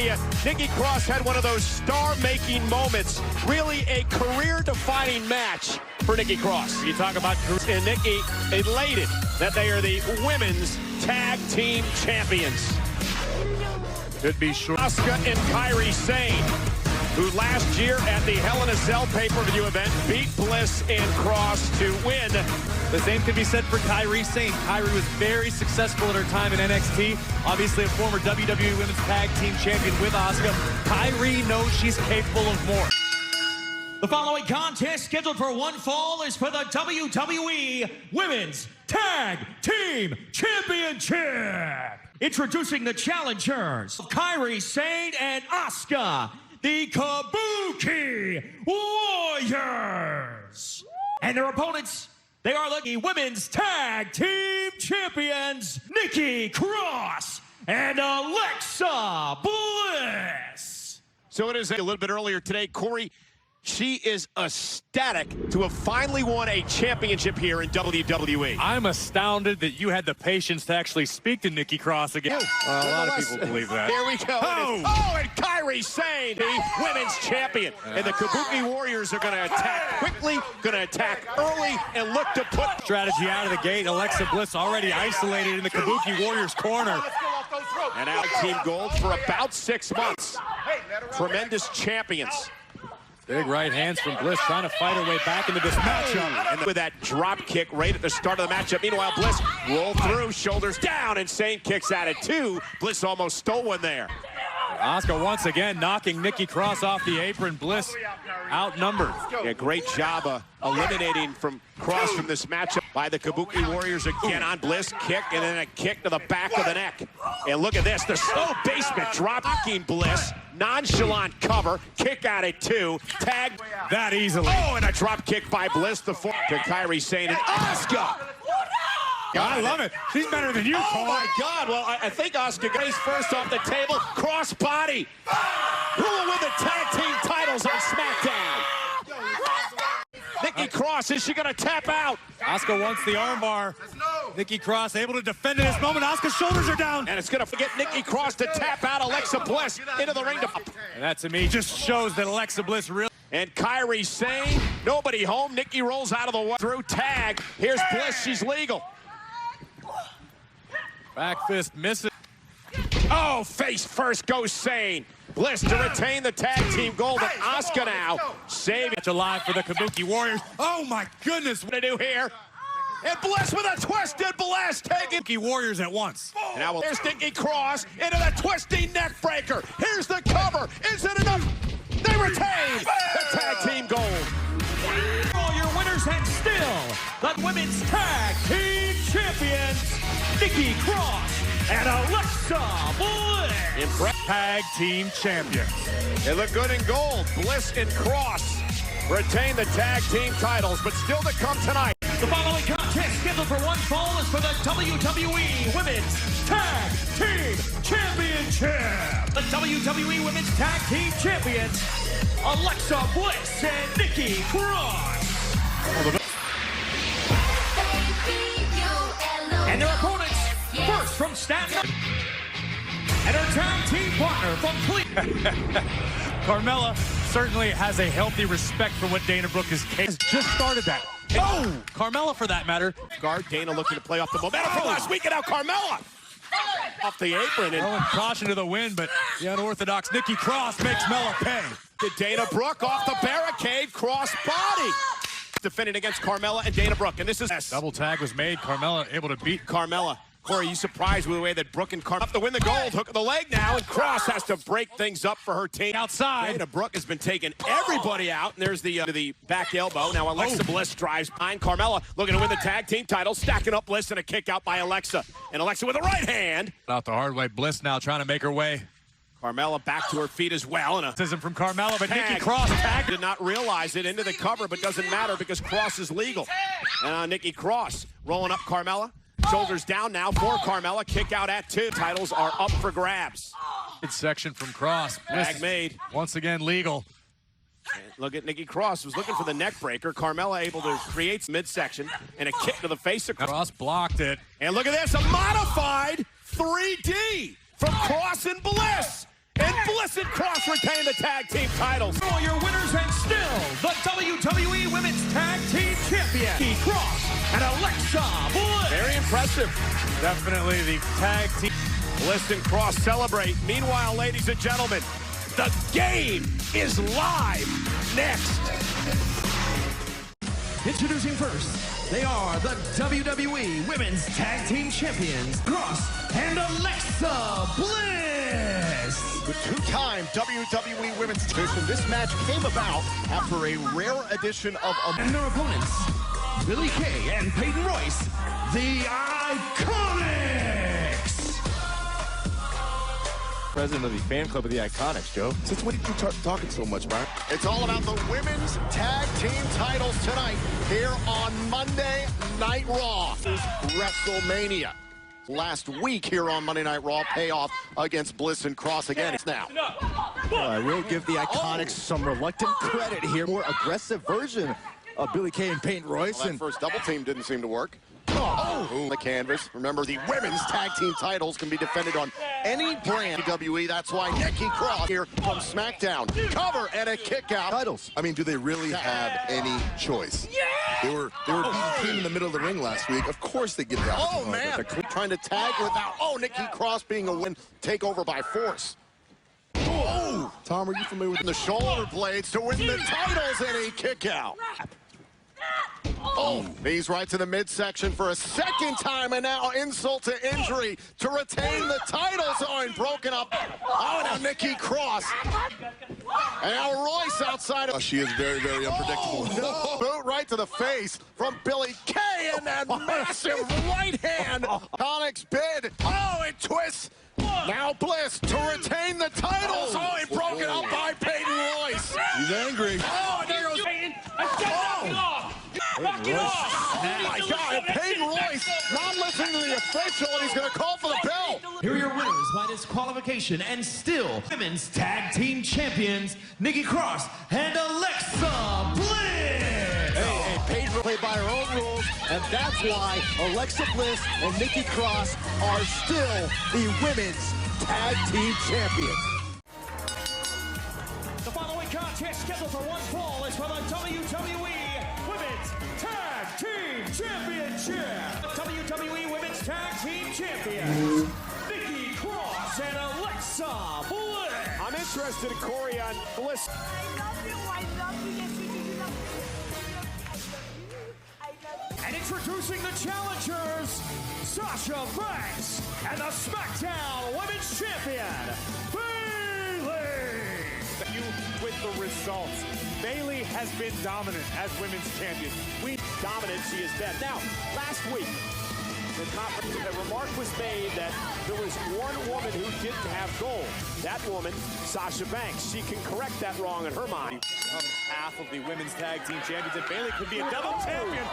you, Nikki Cross had one of those star-making moments. Really a career-defining match for Nikki Cross. You talk about and Nikki elated that they are the women's tag team champions. Could be sure. Asuka and Kairi Sane, who last year at the Hell in a Cell pay-per-view event beat Bliss and Cross to win. The same could be said for Kairi Sane. Kairi was very successful in her time in NXT. Obviously a former WWE Women's Tag Team Champion with Asuka. Kairi knows she's capable of more. The following contest, scheduled for one fall, is for the WWE Women's Tag Team Championship. Introducing the challengers, Kairi Sane and Asuka, the Kabuki Warriors. And their opponents, they are the Women's Tag Team Champions, Nikki Cross and Alexa Bliss. So it is a little bit earlier today, Corey. She is ecstatic to have finally won a championship here in WWE. I'm astounded that you had the patience to actually speak to Nikki Cross again. Well, a lot of people believe that. Here we go. Oh, and Kairi Sane, the women's champion. And the Kabuki Warriors are going to attack quickly, going to attack early, and look to put strategy out of the gate. Alexa Bliss already isolated in the Kabuki Warriors corner. And out Team Gold for about 6 months. Tremendous champions. Big right hands from Bliss, trying to fight her way back into this matchup. And with that drop kick right at the start of the matchup. Meanwhile, Bliss rolled through, shoulders down, and Sane kicks out at 2. Bliss almost stole one there. Asuka once again knocking Nikki Cross off the apron. Bliss outnumbered. Yeah, great job eliminating from Cross from this matchup by the Kabuki Warriors again on Bliss. Kick, and then a kick to the back of the neck. And look at this, the slow basement drop-kicking Bliss. Nonchalant cover, kick out at 2, tagged that easily. Oh, and a drop kick by Bliss to Kairi Sane and Asuka. I love it. She's better than you, Cole. Oh my God! Well, I think Asuka got his first off the table. Cross body. Who will win the tag team titles on SmackDown? Nikki Cross, is she going to tap out? Asuka wants the armbar. Nikki Cross able to defend in this moment. Asuka's shoulders are down. And it's going to get Nikki Cross to tap out Alexa Bliss into the ring. And that, to me, just shows that Alexa Bliss really... And Kairi Sane, nobody home. Nikki rolls out of the way through tag. Here's Bliss, she's legal. Back fist misses. Oh, face first goes Sane. Bliss to retain the tag team gold, and Asuka now saving it alive for the Kabuki Warriors. Oh my goodness, what to do here? And Bliss with a twisted blast, taking Kabuki Warriors at once. And now there's Nikki Cross into the twisting neck breaker. Here's the cover. Is it enough? They retain the tag team gold. All your winners, and still the women's tag team champions, Nikki Cross and Alexa Bliss. Tag team champions. They look good in gold. Bliss and Cross retain the tag team titles, but still to come tonight. The following contest, scheduled for one fall, is for the WWE Women's Tag Team Championship. The WWE Women's Tag Team Champions, Alexa Bliss and Nikki Cross. And their opponents, first from Staten, and her tag team partner from Cleveland. Carmella certainly has a healthy respect for what Dana Brooke has just started that. Oh, Carmella for that matter. Guard Dana looking to play off the momentum from last week, and now Carmella off the apron. And caution to the wind, but the unorthodox Nikki Cross makes Mella pay. To Dana Brooke off the barricade, cross body. Defending against Carmella and Dana Brooke, and this is double tag was made. Carmella able to beat Carmella. Corey, you surprised with the way that Brooke and Carmella have to win the gold. Hook of the leg now, and Cross has to break things up for her team. Outside. Dana Brooke has been taking everybody out, and there's the back elbow. Now Alexa Bliss drives behind Carmella, looking to win the tag team title, stacking up Bliss and a kick out by Alexa. And Alexa with a right hand. Out the hard way. Bliss now trying to make her way. Carmella back to her feet as well. And a from Carmella, but tag. Nikki Cross tagged. Did not realize it into the cover, but doesn't matter because Cross is legal. And Nikki Cross rolling up Carmella. Shoulders down now for Carmella. Kick out at 2. Titles are up for grabs. Midsection from Cross. Tag made. Once again legal. And look at Nikki Cross, was looking for the neck breaker. Carmella able to create midsection and a kick to the face of Cross. Blocked it. And look at this, a modified 3D from Cross and Bliss. And Bliss and Cross retain the tag team titles. For your winners and still the WWE Women's Tag Team Champion, Nikki Cross and Alexa Bliss. Very impressive. Definitely the tag team. Bliss and Cross celebrate. Meanwhile, ladies and gentlemen, the game is live next. Introducing first, they are the WWE Women's Tag Team Champions, Cross and Alexa Bliss. The two-time WWE Women's Division. This match came about after a rare edition of And their opponents, Billie Kay and Peyton Royce, the Iconics. President of the fan club of the Iconics, Joe. Since when did you start talking so much, Brian? It's all about the women's tag team titles tonight here on Monday Night Raw. This is WrestleMania. Last week here on Monday Night Raw, payoff against Bliss and Cross again. It's now. I will give the Iconics some reluctant credit here. More aggressive version of Billie Kay and Peyton Royce. Well, that first double team didn't seem to work. Oh, the canvas. Remember, the women's tag team titles can be defended on any brand WWE. That's why Nikki Cross here from SmackDown. Cover and a kick out. Titles. I mean, do they really have any choice? They were beating team in the middle of the ring last week. Of course they get the opportunity. Oh, man. Trying to tag without. Oh, Nikki Cross being a win. Takeover by force. Oh, Tom, are you familiar with the shoulder blades to win the titles and a kick out. Oh, knees right to the midsection for a second time, and now insult to injury to retain the titles. Oh, and broken up. Oh, now Nikki Cross. And now Royce outside of... she is very, very unpredictable. Oh, no. Boot right to the face from Billie Kay, and that massive right hand. Onyx bid. Oh, it twists. Now Bliss to retain the titles. Oh, and broken up by Peyton Royce. He's angry. Oh, and there goes Peyton. Knock it off! Oh my God, Peyton Royce not listening to the official, and he's going to call for the bell. Here are your winners by disqualification and still Women's Tag Team Champions, Nikki Cross and Alexa Bliss. Hey, Peyton played by her own rules, and that's why Alexa Bliss and Nikki Cross are still the Women's Tag Team Champions. The following contest scheduled for one fall is for the WWE Women's Tag Team Championship. The WWE Women's Tag Team Champions, Nikki Cross and Alexa Bliss. I'm interested, Corey, on Bliss. I love you, yes, you love me. I love you. And introducing the challengers, Sasha Banks and the SmackDown Women's Champion, Bayley. You with the results. Bayley has been dominant as women's champion. Dominant, she is dead. Now, last week, the conference, a remark was made that there was one woman who didn't have gold. That woman, Sasha Banks. She can correct that wrong in her mind. Half of the women's tag team champions, and Bayley could be a double champion.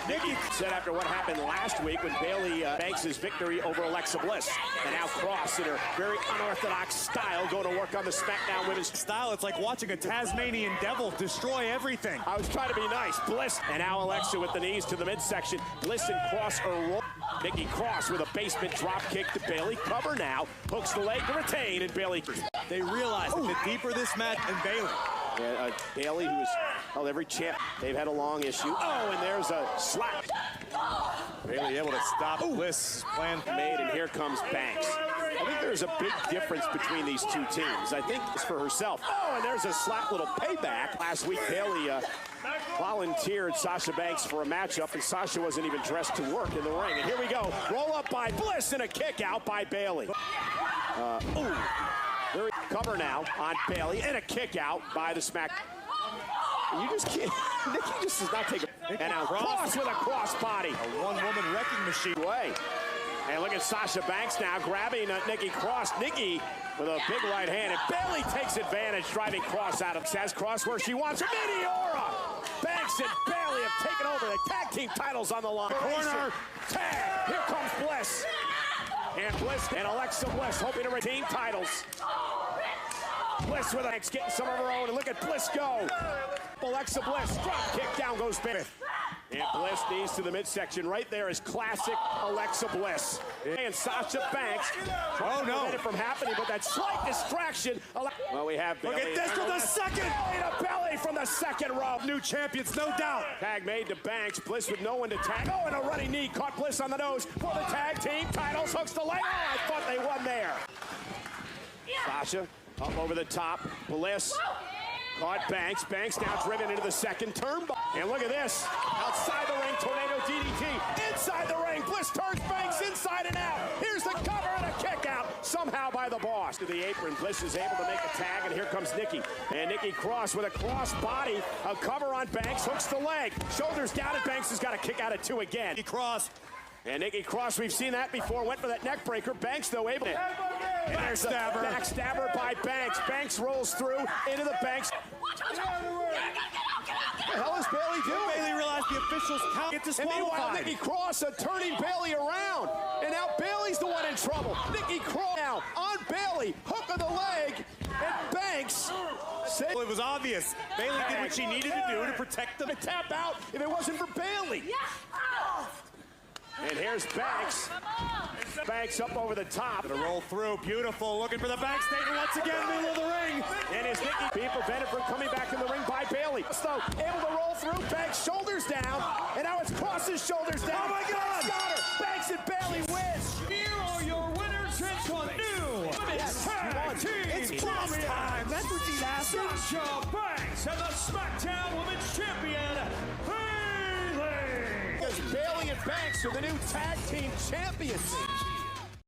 Nikki said after what happened last week when Bayley banks his victory over Alexa Bliss. And now Cross in her very unorthodox style going to work on the SmackDown Women's Style, it's like watching a Tasmanian devil destroy everything. I was trying to be nice. Bliss. And now Alexa with the knees to the midsection. Bliss and Cross are roll. Nikki Cross with a basement drop kick to Bayley. Cover now. Hooks the leg to retain, and Bayley. They realize that the deeper this match, and Bayley. Yeah, Bayley, who's held every champ. They've had a long issue. Oh, and there's a slap. Bayley able to stop Bliss' plan Made, and here comes Banks. I think there's a big difference between these two teams. I think it's for herself. Oh, and there's a slap little payback. Last week, Bayley volunteered Sasha Banks for a matchup, and Sasha wasn't even dressed to work in the ring. And here we go. Roll up by Bliss and a kick out by Bayley. Ooh. There we cover now on Bayley, and a kick out by the Smack. You just can't. Nikki just does not take a. And now Cross with a cross body. A one-woman wrecking machine. Way. And look at Sasha Banks now grabbing Nikki Cross. Nikki with a big right hand, and Bayley takes advantage, driving Cross out of. Has Cross where she wants her. Meteora. Banks and Bayley have taken over the tag team titles on the line. Corner tag. Here comes Bliss. And Bliss and Alexa Bliss hoping to retain titles. Bliss with a getting some of her own, and look at Bliss go. Alexa Bliss, drop kick, down goes Bayley. And Bliss knees to the midsection. Right there is classic Alexa Bliss. And Sasha Banks. Oh, no. Prevent it from happening, but that slight distraction. Well, we have Look Bailey. at this from the second. Belly to belly from the second row. New champions, no doubt. Tag made to Banks. Bliss with no one to tag. Oh, and a running knee. Caught Bliss on the nose for the tag team titles. Hooks the leg. Oh, I thought they won there. Sasha up over the top. Bliss. Caught Banks. Banks now driven into the second turnbuckle. And look at this. Outside the ring, tornado DDT. Inside the ring, Bliss turns Banks inside and out. Here's the cover and a kick out. Somehow by the boss. To the apron, Bliss is able to make a tag, and here comes Nikki. And Nikki Cross with a cross body. A cover on Banks, hooks the leg. Shoulders down, and Banks has got a kick out at 2 again. Nikki Cross. And Nikki Cross, we've seen that before, went for that neck breaker. Banks, though, able to. And there's a backstabber by Banks. Banks rolls through into the Banks. What the hell is Bailey doing? Bailey realized the officials count. Get And meanwhile, disqualified. Nikki Cross turning Bailey around. And now Bailey's the one in trouble. Nikki Cross now on Bailey. Hook of the leg. And Banks. Well, it was obvious. Bailey did what she needed to do to protect them. To tap out if it wasn't for Bailey. And here's Banks. Banks up over the top. Gonna roll through. Beautiful. Looking for the back statement once again, middle of the ring. And is Nikki being prevented from coming back in the ring by Bailey. So able to roll through. Banks shoulders down. And now it's Cross's shoulders down. Oh my God! Banks got her. Banks and Bailey wins. Here are your winners and your new Women's Tag Team It's Cross time. That's what she's asking. Sasha Banks and the SmackDown Women's Champion, Bailey. Because Bailey and Banks are the new tag team champions.